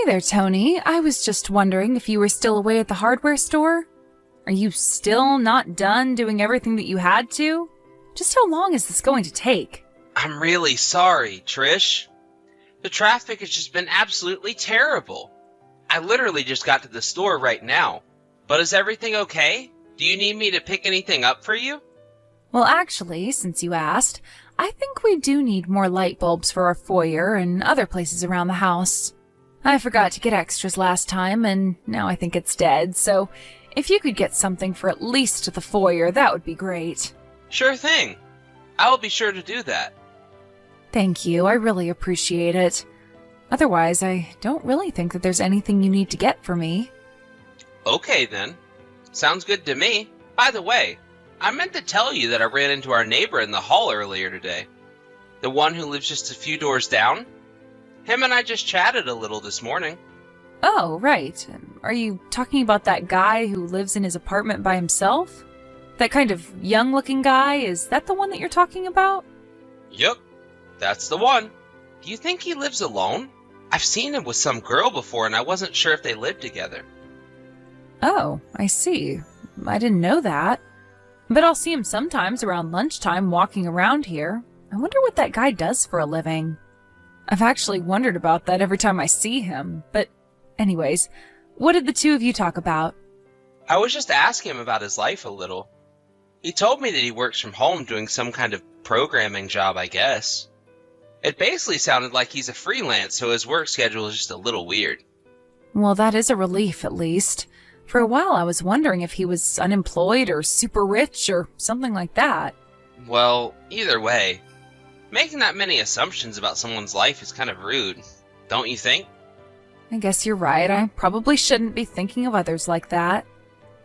Hey there, Tony. I was just wondering if you were still away at the hardware store? Are you still not done doing everything that you had to? Just how long is this going to take? I'm really sorry, Trish. The traffic has just been absolutely terrible. I literally just got to the store right now. But is everything okay? Do you need me to pick anything up for you? Well, actually, since you asked, I think we do need more light bulbs for our foyer and other places around the house. I forgot to get extras last time, and now I think it's dead, so if you could get something for at least the foyer, that would be great. Sure thing. I'll be sure to do that. Thank you, I really appreciate it. Otherwise, I don't really think that there's anything you need to get for me. Okay then. Sounds good to me. By the way, I meant to tell you that I ran into our neighbor in the hall earlier today. The one who lives just a few doors down. Him and I just chatted a little this morning. Oh, right. Are you talking about that guy who lives in his apartment by himself? That kind of young-looking guy? Is that the one that you're talking about? Yup, that's the one. Do you think he lives alone? I've seen him with some girl before and I wasn't sure if they lived together. Oh, I see. I didn't know that. But I'll see him sometimes around lunchtime walking around here. I wonder what that guy does for a living. I've actually wondered about that every time I see him. But anyways, what did the two of you talk about? I was just asking him about his life a little. He told me that he works from home doing some kind of programming job, I guess. It basically sounded like he's a freelance, so his work schedule is just a little weird. Well, that is a relief, at least. For a while, I was wondering if he was unemployed or super rich or something like that. Well, either way, making that many assumptions about someone's life is kind of rude, don't you think? I guess you're right. I probably shouldn't be thinking of others like that.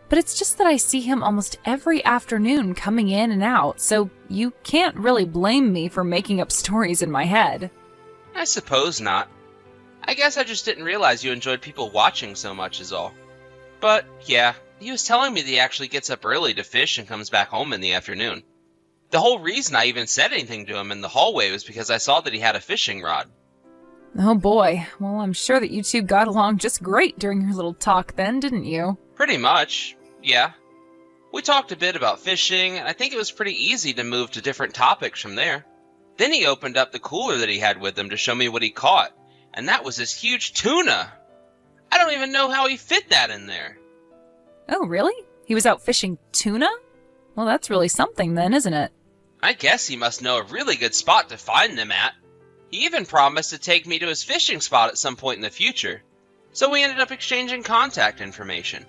But it's just that I see him almost every afternoon coming in and out, so you can't really blame me for making up stories in my head. I suppose not. I guess I just didn't realize you enjoyed people watching so much is all. But, yeah, he was telling me that he actually gets up early to fish and comes back home in the afternoon. The whole reason I even said anything to him in the hallway was because I saw that he had a fishing rod. Oh boy, well I'm sure that you two got along just great during your little talk then, didn't you? Pretty much, yeah. We talked a bit about fishing, and I think it was pretty easy to move to different topics from there. Then he opened up the cooler that he had with him to show me what he caught, and that was this huge tuna. I don't even know how he fit that in there. Oh, really? He was out fishing tuna? Well, that's really something then, isn't it? I guess he must know a really good spot to find them at. He even promised to take me to his fishing spot at some point in the future. So we ended up exchanging contact information.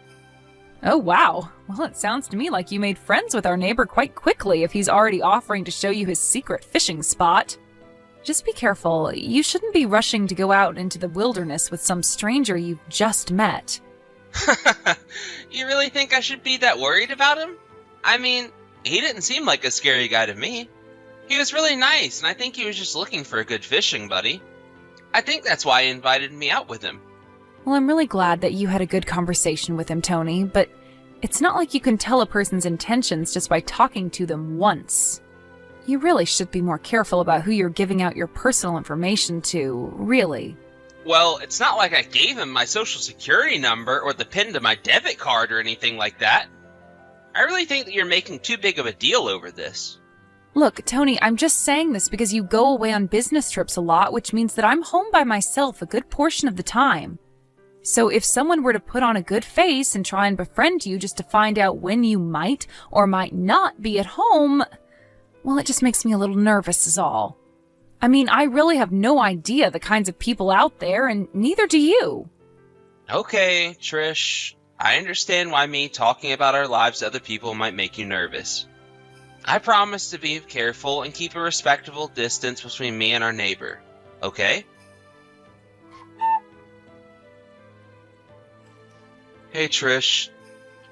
Oh, wow. Well, it sounds to me like you made friends with our neighbor quite quickly if he's already offering to show you his secret fishing spot. Just be careful. You shouldn't be rushing to go out into the wilderness with some stranger you've just met. You really think I should be that worried about him? I mean, he didn't seem like a scary guy to me. He was really nice, and I think he was just looking for a good fishing buddy. I think that's why he invited me out with him. Well, I'm really glad that you had a good conversation with him, Tony, but it's not like you can tell a person's intentions just by talking to them once. You really should be more careful about who you're giving out your personal information to, really. Well, it's not like I gave him my social security number or the PIN to my debit card or anything like that. I really think that you're making too big of a deal over this. Look, Tony, I'm just saying this because you go away on business trips a lot, which means that I'm home by myself a good portion of the time. So if someone were to put on a good face and try and befriend you just to find out when you might or might not be at home, well, it just makes me a little nervous is all. I mean, I really have no idea the kinds of people out there, and neither do you. Okay, Trish. I understand why me talking about our lives to other people might make you nervous. I promise to be careful and keep a respectable distance between me and our neighbor, okay? Hey Trish,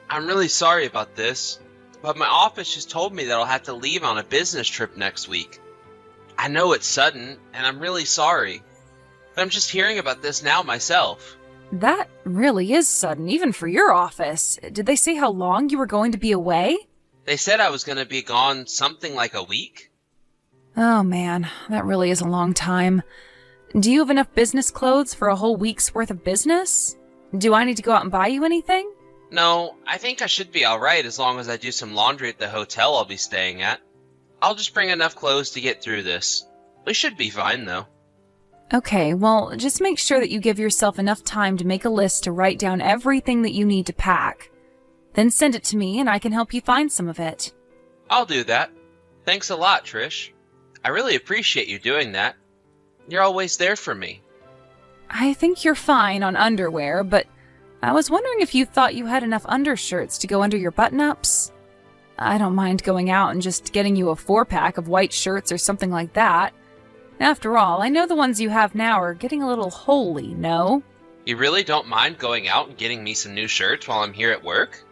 I'm really sorry about this, but my office just told me that I'll have to leave on a business trip next week. I know it's sudden, and I'm really sorry, but I'm just hearing about this now myself. That really is sudden, even for your office. Did they say how long you were going to be away? They said I was going to be gone something like a week. Oh man, that really is a long time. Do you have enough business clothes for a whole week's worth of business? Do I need to go out and buy you anything? No, I think I should be alright as long as I do some laundry at the hotel I'll be staying at. I'll just bring enough clothes to get through this. We should be fine, though. Okay, well, just make sure that you give yourself enough time to make a list to write down everything that you need to pack. Then send it to me and I can help you find some of it. I'll do that. Thanks a lot, Trish. I really appreciate you doing that. You're always there for me. I think you're fine on underwear, but I was wondering if you thought you had enough undershirts to go under your button-ups. I don't mind going out and just getting you a 4-pack of white shirts or something like that. After all, I know the ones you have now are getting a little holey, no? You really don't mind going out and getting me some new shirts while I'm here at work?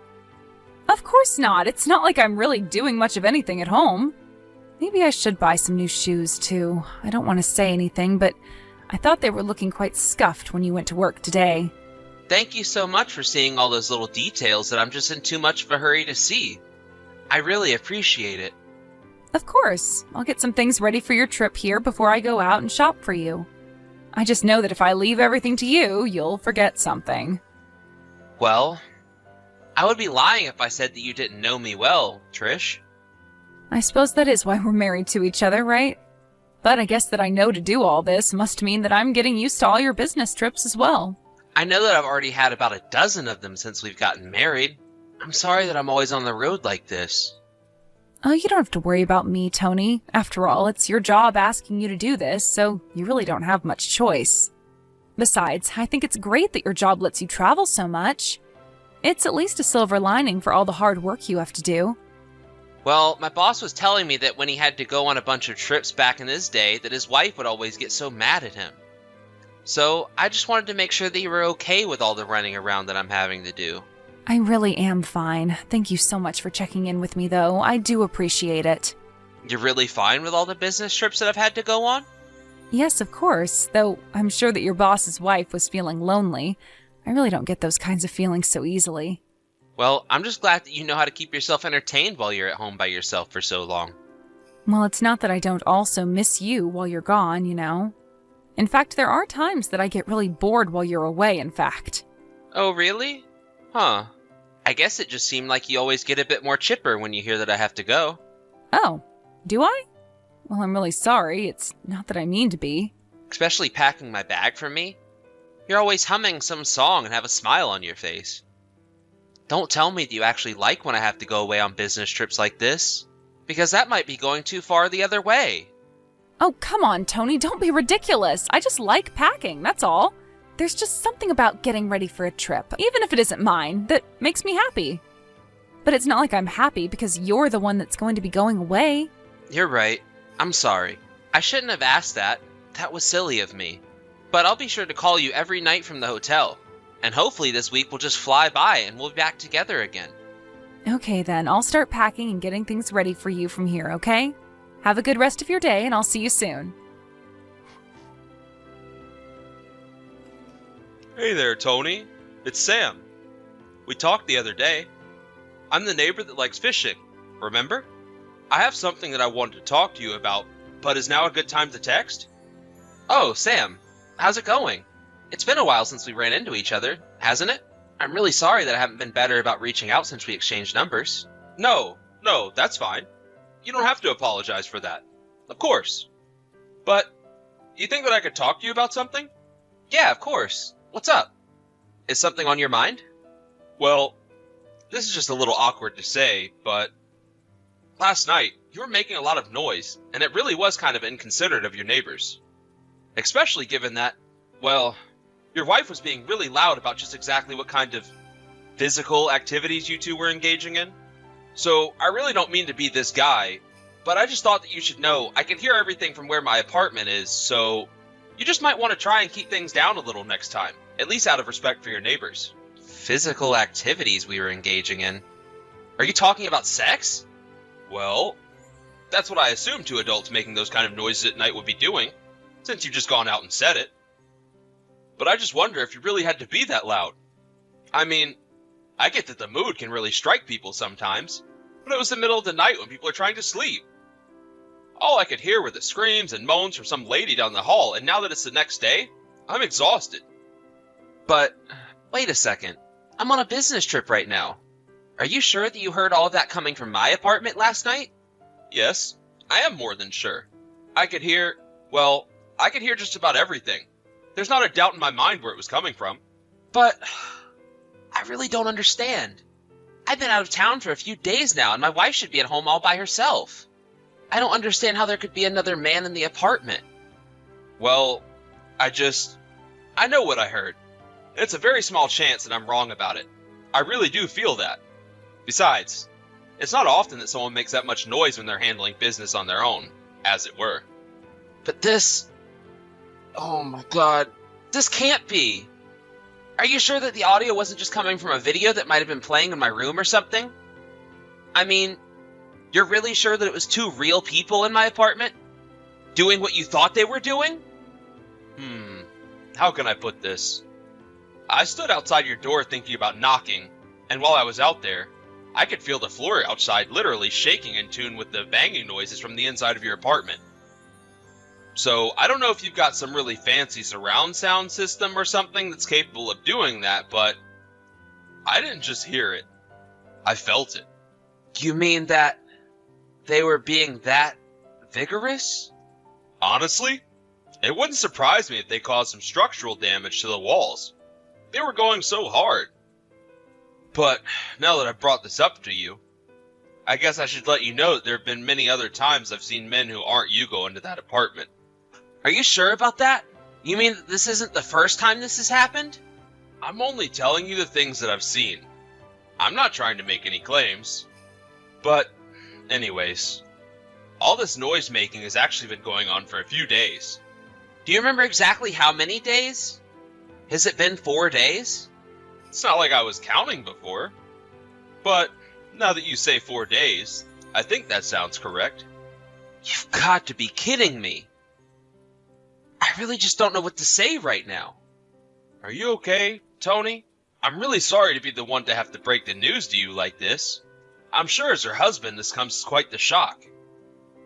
Of course not. It's not like I'm really doing much of anything at home. Maybe I should buy some new shoes, too. I don't want to say anything, but I thought they were looking quite scuffed when you went to work today. Thank you so much for seeing all those little details that I'm just in too much of a hurry to see. I really appreciate it. Of course. I'll get some things ready for your trip here before I go out and shop for you. I just know that if I leave everything to you, you'll forget something. Well, I would be lying if I said that you didn't know me well, Trish. I suppose that is why we're married to each other, right? But I guess that I know to do all this must mean that I'm getting used to all your business trips as well. I know that I've already had about a dozen of them since we've gotten married. I'm sorry that I'm always on the road like this. Oh, you don't have to worry about me, Tony. After all, it's your job asking you to do this, so you really don't have much choice. Besides, I think it's great that your job lets you travel so much. It's at least a silver lining for all the hard work you have to do. Well, my boss was telling me that when he had to go on a bunch of trips back in his day, that his wife would always get so mad at him. So I just wanted to make sure that you were okay with all the running around that I'm having to do. I really am fine. Thank you so much for checking in with me, though. I do appreciate it. You're really fine with all the business trips that I've had to go on? Yes, of course, though I'm sure that your boss's wife was feeling lonely. I really don't get those kinds of feelings so easily. Well, I'm just glad that you know how to keep yourself entertained while you're at home by yourself for so long. Well, it's not that I don't also miss you while you're gone, you know. In fact, there are times that I get really bored while you're away, in fact. Oh, really? Huh. I guess it just seemed like you always get a bit more chipper when you hear that I have to go. Oh, do I? Well, I'm really sorry. It's not that I mean to be. Especially packing my bag for me. You're always humming some song and have a smile on your face. Don't tell me that you actually like when I have to go away on business trips like this, because that might be going too far the other way. Oh, come on, Tony, don't be ridiculous. I just like packing, that's all. There's just something about getting ready for a trip, even if it isn't mine, that makes me happy. But it's not like I'm happy because you're the one that's going to be going away. You're right. I'm sorry. I shouldn't have asked that. That was silly of me. But I'll be sure to call you every night from the hotel. And hopefully this week will just fly by and we'll be back together again. Okay then, I'll start packing and getting things ready for you from here, okay? Have a good rest of your day and I'll see you soon. Hey there, Tony. It's Sam. We talked the other day. I'm the neighbor that likes fishing, remember? I have something that I wanted to talk to you about, but is now a good time to text? Oh, Sam. How's it going? It's been a while since we ran into each other, hasn't it? I'm really sorry that I haven't been better about reaching out since we exchanged numbers. No, that's fine. You don't have to apologize for that. Of course. But, you think that I could talk to you about something? Yeah, of course. What's up? Is something on your mind? Well, this is just a little awkward to say, but last night, you were making a lot of noise, and it really was kind of inconsiderate of your neighbors. Especially given that, well, your wife was being really loud about just exactly what kind of physical activities you two were engaging in. So, I really don't mean to be this guy, but I just thought that you should know I can hear everything from where my apartment is, so you just might want to try and keep things down a little next time, at least out of respect for your neighbors. Physical activities we were engaging in? Are you talking about sex? Well, that's what I assumed two adults making those kind of noises at night would be doing, since you've just gone out and said it. But I just wonder if you really had to be that loud. I mean, I get that the mood can really strike people sometimes, but it was the middle of the night when people are trying to sleep. All I could hear were the screams and moans from some lady down the hall, and now that it's the next day, I'm exhausted. But, wait a second. I'm on a business trip right now. Are you sure that you heard all of that coming from my apartment last night? Yes, I am more than sure. I could hear just about everything. There's not a doubt in my mind where it was coming from. But, I really don't understand. I've been out of town for a few days now, and my wife should be at home all by herself. I don't understand how there could be another man in the apartment. Well, I know what I heard. It's a very small chance that I'm wrong about it. I really do feel that. Besides, it's not often that someone makes that much noise when they're handling business on their own, as it were. But this... Oh my god. This can't be. Are you sure that the audio wasn't just coming from a video that might have been playing in my room or something? I mean, you're really sure that it was two real people in my apartment? Doing what you thought they were doing? How can I put this? I stood outside your door thinking about knocking, and while I was out there, I could feel the floor outside literally shaking in tune with the banging noises from the inside of your apartment. So, I don't know if you've got some really fancy surround sound system or something that's capable of doing that, but I didn't just hear it. I felt it. You mean that they were being that vigorous? Honestly, it wouldn't surprise me if they caused some structural damage to the walls. They were going so hard. But now that I've brought this up to you, I guess I should let you know that there have been many other times I've seen men who aren't you go into that apartment. Are you sure about that? You mean that this isn't the first time this has happened? I'm only telling you the things that I've seen. I'm not trying to make any claims. But, anyways, all this noise making has actually been going on for a few days. Do you remember exactly how many days? Has it been 4 days? It's not like I was counting before. But, now that you say 4 days, I think that sounds correct. You've got to be kidding me. I really just don't know what to say right now. Are you okay, Tony? I'm really sorry to be the one to have to break the news to you like this. I'm sure as her husband this comes as quite the shock.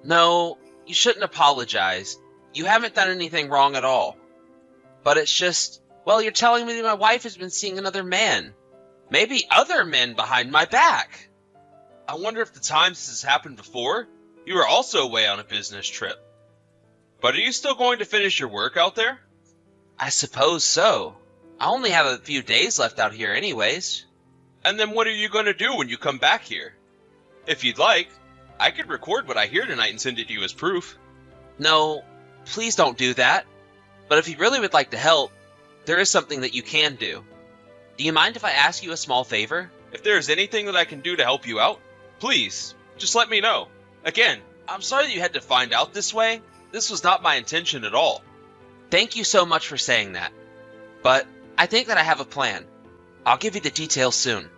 No, you shouldn't apologize. You haven't done anything wrong at all. But it's just, well, you're telling me that my wife has been seeing another man. Maybe other men behind my back. I wonder if the times this has happened before, you were also away on a business trip. But are you still going to finish your work out there? I suppose so. I only have a few days left out here anyways. And then what are you going to do when you come back here? If you'd like, I could record what I hear tonight and send it to you as proof. No, please don't do that. But if you really would like to help, there is something that you can do. Do you mind if I ask you a small favor? If there is anything that I can do to help you out, please, just let me know. Again, I'm sorry that you had to find out this way. This was not my intention at all. Thank you so much for saying that. But I think that I have a plan. I'll give you the details soon.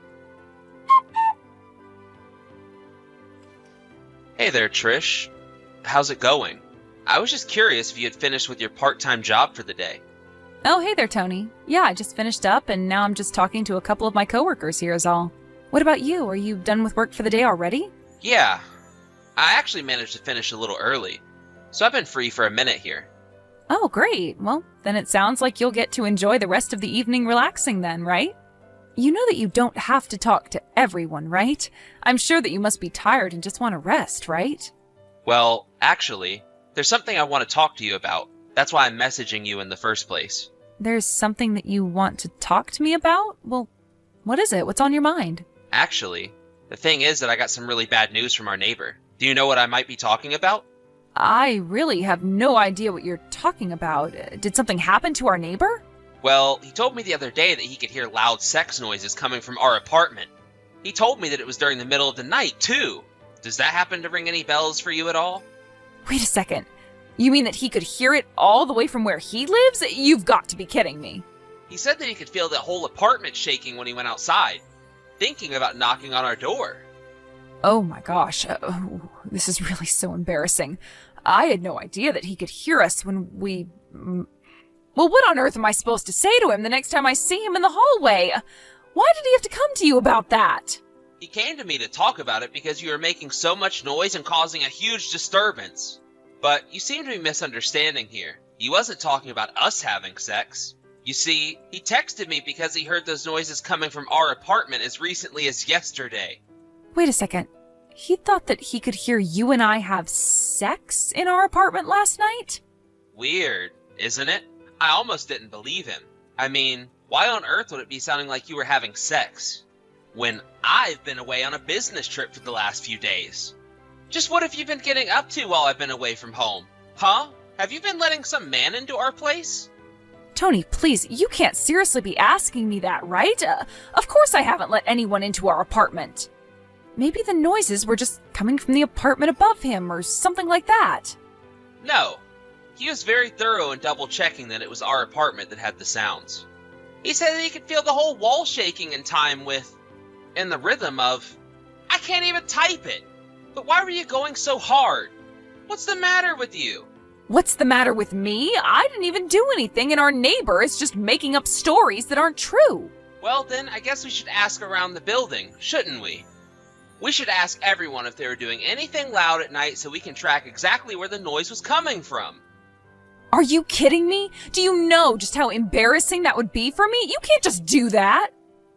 Hey there, Trish. How's it going? I was just curious if you had finished with your part-time job for the day. Oh, hey there, Tony. Yeah, I just finished up, and now I'm just talking to a couple of my coworkers here is all. What about you? Are you done with work for the day already? Yeah. I actually managed to finish a little early, so I've been free for a minute here. Oh, great. Well, then it sounds like you'll get to enjoy the rest of the evening relaxing then, right? You know that you don't have to talk to everyone, right? I'm sure that you must be tired and just want to rest, right? Well, actually, there's something I want to talk to you about. That's why I'm messaging you in the first place. There's something that you want to talk to me about? Well, what is it? What's on your mind? Actually, the thing is that I got some really bad news from our neighbor. Do you know what I might be talking about? I really have no idea what you're talking about. Did something happen to our neighbor? Well, he told me the other day that he could hear loud sex noises coming from our apartment. He told me that it was during the middle of the night, too. Does that happen to ring any bells for you at all? Wait a second. You mean that he could hear it all the way from where he lives? You've got to be kidding me. He said that he could feel the whole apartment shaking when he went outside, thinking about knocking on our door. Oh my gosh. This is really so embarrassing. I had no idea that he could hear us when we... Well, what on earth am I supposed to say to him the next time I see him in the hallway? Why did he have to come to you about that? He came to me to talk about it because you were making so much noise and causing a huge disturbance. But you seem to be misunderstanding here. He wasn't talking about us having sex. You see, he texted me because he heard those noises coming from our apartment as recently as yesterday. Wait a second. He thought that he could hear you and I have sex in our apartment last night? Weird, isn't it? I almost didn't believe him. I mean, why on earth would it be sounding like you were having sex when I've been away on a business trip for the last few days? Just what have you been getting up to while I've been away from home? Huh? Have you been letting some man into our place? Tony, please, you can't seriously be asking me that, right? Of course I haven't let anyone into our apartment. Maybe the noises were just coming from the apartment above him or something like that. No. He was very thorough in double-checking that it was our apartment that had the sounds. He said that he could feel the whole wall shaking in time with... in the rhythm of... I can't even type it! But why were you going so hard? What's the matter with you? What's the matter with me? I didn't even do anything, and our neighbor is just making up stories that aren't true. Well, then, I guess we should ask around the building, shouldn't we? We should ask everyone if they were doing anything loud at night so we can track exactly where the noise was coming from. Are you kidding me? Do you know just how embarrassing that would be for me? You can't just do that.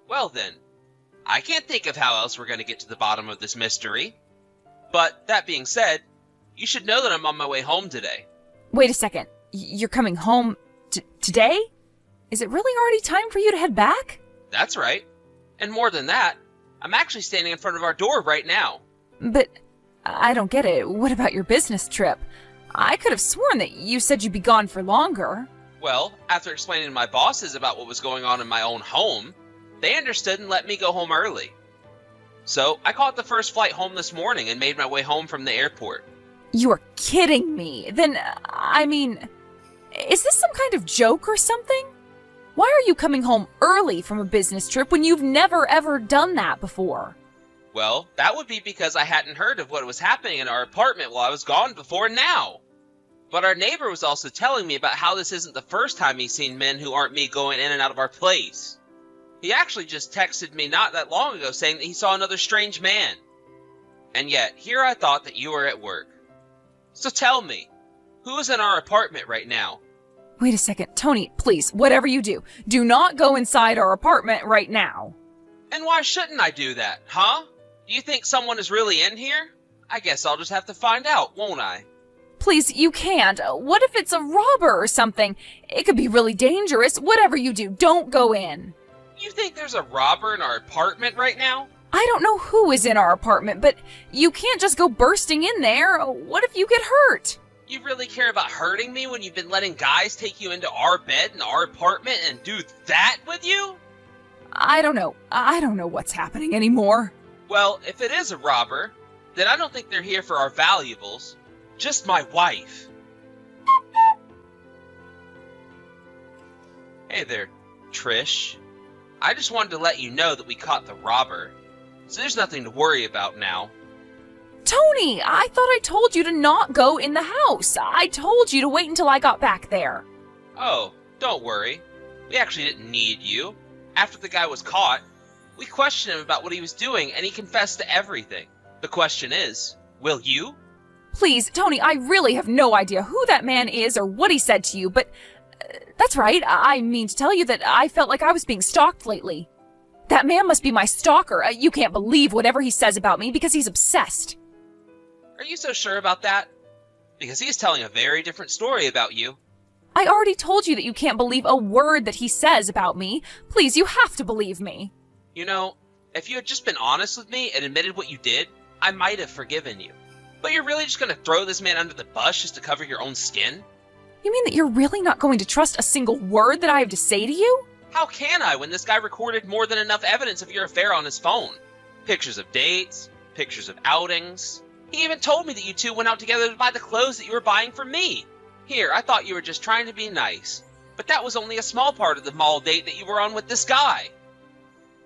Well then, I can't think of how else we're going to get to the bottom of this mystery. But that being said, you should know that I'm on my way home today. Wait a second. You're coming home today? Is it really already time for you to head back? That's right. And more than that, I'm actually standing in front of our door right now. But I don't get it. What about your business trip? I could have sworn that you said you'd be gone for longer. Well, after explaining to my bosses about what was going on in my own home, they understood and let me go home early. So I caught the first flight home this morning and made my way home from the airport. You are kidding me. Then, is this some kind of joke or something? Why are you coming home early from a business trip when you've never ever done that before? Well, that would be because I hadn't heard of what was happening in our apartment while I was gone before now. But our neighbor was also telling me about how this isn't the first time he's seen men who aren't me going in and out of our place. He actually just texted me not that long ago saying that he saw another strange man. And yet, here I thought that you were at work. So tell me, who is in our apartment right now? Wait a second, Tony, please, whatever you do, do not go inside our apartment right now. And why shouldn't I do that, huh? Do you think someone is really in here? I guess I'll just have to find out, won't I? Please, you can't. What if it's a robber or something? It could be really dangerous. Whatever you do, don't go in. You think there's a robber in our apartment right now? I don't know who is in our apartment, but you can't just go bursting in there. What if you get hurt? You really care about hurting me when you've been letting guys take you into our bed in our apartment and do that with you? I don't know. I don't know what's happening anymore. Well, if it is a robber, then I don't think they're here for our valuables. Just my wife. Hey there, Trish. I just wanted to let you know that we caught the robber. So there's nothing to worry about now. Tony, I thought I told you to not go in the house. I told you to wait until I got back there. Oh, don't worry. We actually didn't need you. After the guy was caught, we questioned him about what he was doing and he confessed to everything. The question is, will you? Please, Tony, I really have no idea who that man is or what he said to you, but that's right. I mean to tell you that I felt like I was being stalked lately. That man must be my stalker. You can't believe whatever he says about me because he's obsessed. Are you so sure about that? Because he's telling a very different story about you. I already told you that you can't believe a word that he says about me. Please, you have to believe me. You know, if you had just been honest with me and admitted what you did, I might have forgiven you. But you're really just going to throw this man under the bus just to cover your own skin? You mean that you're really not going to trust a single word that I have to say to you? How can I when this guy recorded more than enough evidence of your affair on his phone? Pictures of dates, pictures of outings. He even told me that you two went out together to buy the clothes that you were buying for me. Here, I thought you were just trying to be nice. But that was only a small part of the mall date that you were on with this guy.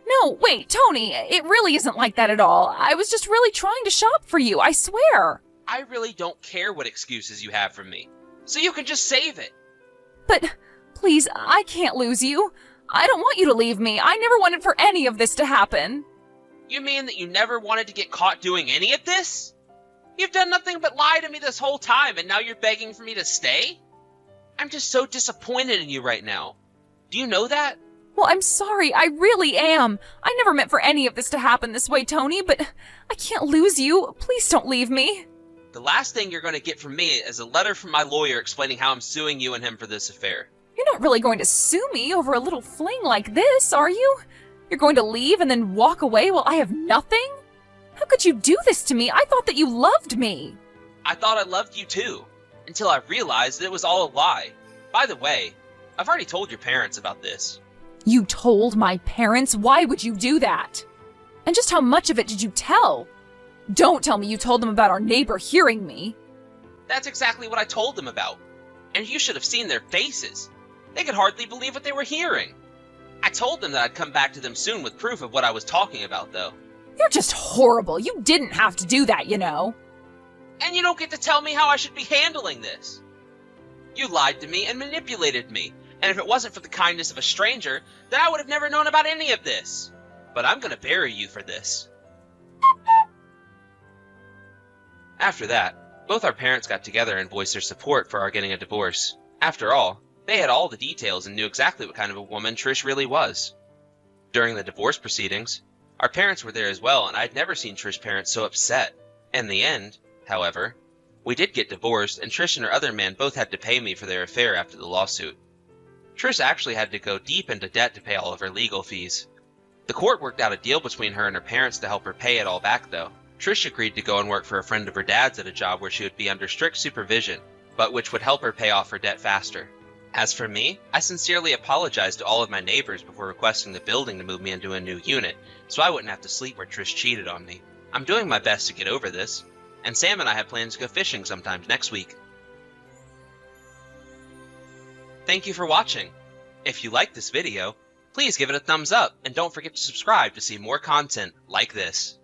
No, wait, Tony, it really isn't like that at all. I was just really trying to shop for you, I swear. I really don't care what excuses you have for me. So you can just save it. But, please, I can't lose you. I don't want you to leave me. I never wanted for any of this to happen. You mean that you never wanted to get caught doing any of this? You've done nothing but lie to me this whole time, and now you're begging for me to stay? I'm just so disappointed in you right now. Do you know that? Well, I'm sorry, I really am. I never meant for any of this to happen this way, Tony, but I can't lose you. Please don't leave me. The last thing you're going to get from me is a letter from my lawyer explaining how I'm suing you and him for this affair. You're not really going to sue me over a little fling like this, are you? You're going to leave and then walk away while I have nothing? How could you do this to me? I thought that you loved me. I thought I loved you too, until I realized it was all a lie. By the way, I've already told your parents about this. You told my parents? Why would you do that? And just how much of it did you tell? Don't tell me you told them about our neighbor hearing me. That's exactly what I told them about. And you should have seen their faces. They could hardly believe what they were hearing. I told them that I'd come back to them soon with proof of what I was talking about, though. You're just horrible. You didn't have to do that, you know. And you don't get to tell me how I should be handling this. You lied to me and manipulated me, and if it wasn't for the kindness of a stranger, then I would have never known about any of this. But I'm gonna bury you for this. After that, both our parents got together and voiced their support for our getting a divorce. After all, they had all the details and knew exactly what kind of a woman Trish really was. During the divorce proceedings, our parents were there as well, and I'd never seen Trish's parents so upset. In the end, however, we did get divorced, and Trish and her other man both had to pay me for their affair after the lawsuit. Trish actually had to go deep into debt to pay all of her legal fees. The court worked out a deal between her and her parents to help her pay it all back, though. Trish agreed to go and work for a friend of her dad's at a job where she would be under strict supervision, but which would help her pay off her debt faster. As for me, I sincerely apologized to all of my neighbors before requesting the building to move me into a new unit, so I wouldn't have to sleep where Trish cheated on me. I'm doing my best to get over this, and Sam and I have plans to go fishing sometime next week. Thank you for watching. If you liked this video, please give it a thumbs up and don't forget to subscribe to see more content like this.